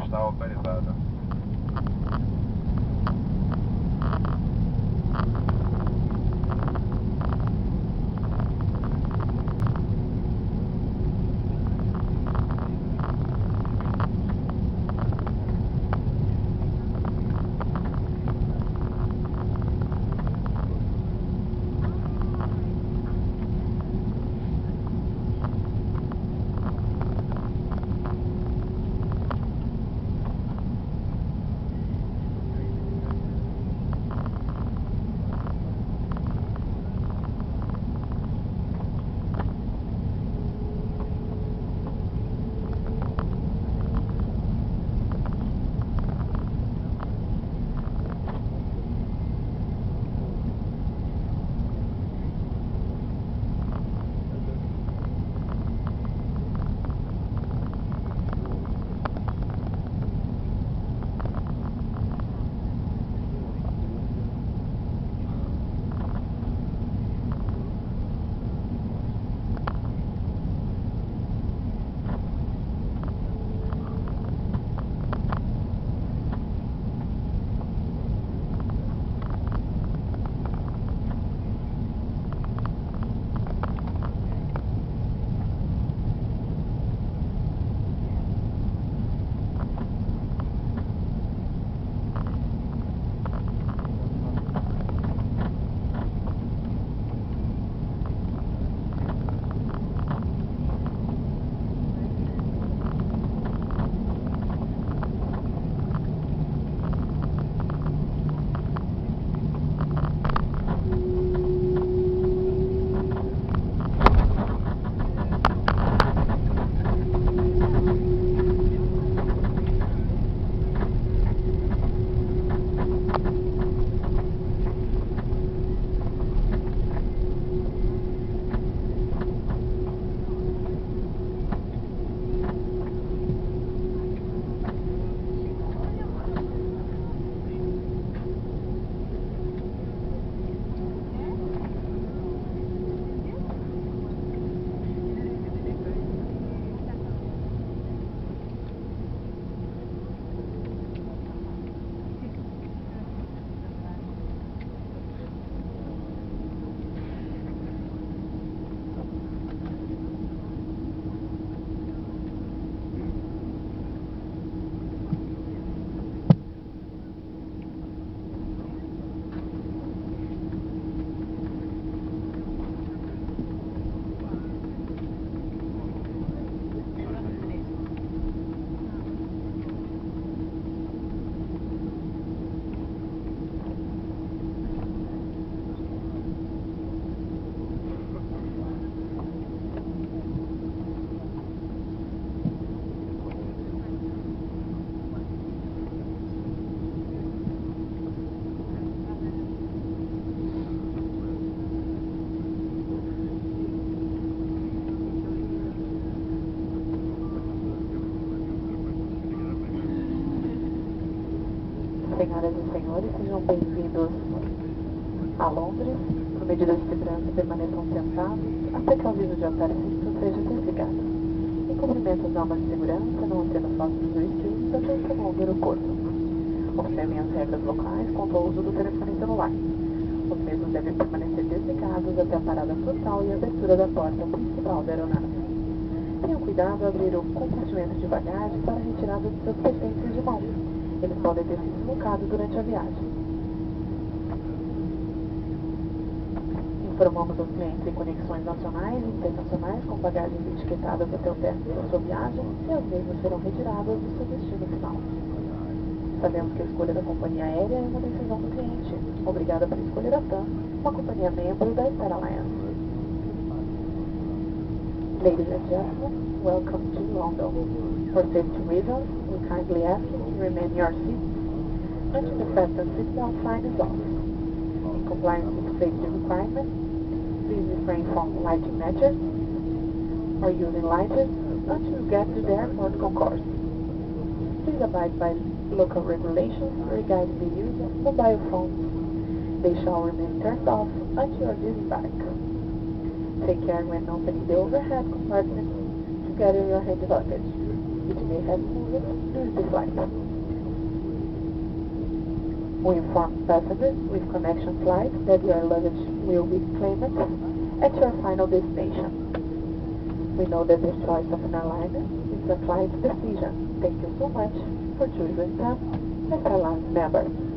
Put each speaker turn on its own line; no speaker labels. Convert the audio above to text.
está autorizada.
Senhoras e senhores, sejam bem-vindos a Londres. Por medida de segurança, permaneçam sentados até que o aviso de autarcista seja desligado. Em cumprimento às normas de segurança, não apenas fotos do stream, até o comum do aeroporto. Observem as regras locais quanto ao uso do telefone celular. Os mesmos devem permanecer desligados até a parada total e a abertura da porta principal da aeronave. Tenham cuidado ao abrir o compartimento de bagagem para a retirada de seus pertences de mão. Eles podem ter se deslocado durante a viagem. Informamos aos clientes em conexões nacionais e internacionais com bagagens etiquetadas até o término da sua viagem e as mesmas serão retiradas do seu destino final. Sabemos que a escolha da companhia aérea é uma decisão do cliente. Obrigada por escolher a TAM, uma companhia membro da Star Alliance. Ladies and gentlemen, welcome to London. For safety reasons, we kindly ask you to remain in your seat until the fasten seatbelt sign is off. In compliance with safety requirements, please refrain from lighting matches or using lighters until you get to the airport concourse. Please abide by local regulations regarding the use of mobile phones. They shall remain turned off until you disembark. Take care when opening the overhead compartment to gather your hand luggage. which may have moved during the flight. We inform passengers with connection flights that your luggage will be claimed at your final destination. We know that the choice of an airline is a flight decision. Thank you so much for choosing TAM as airline member.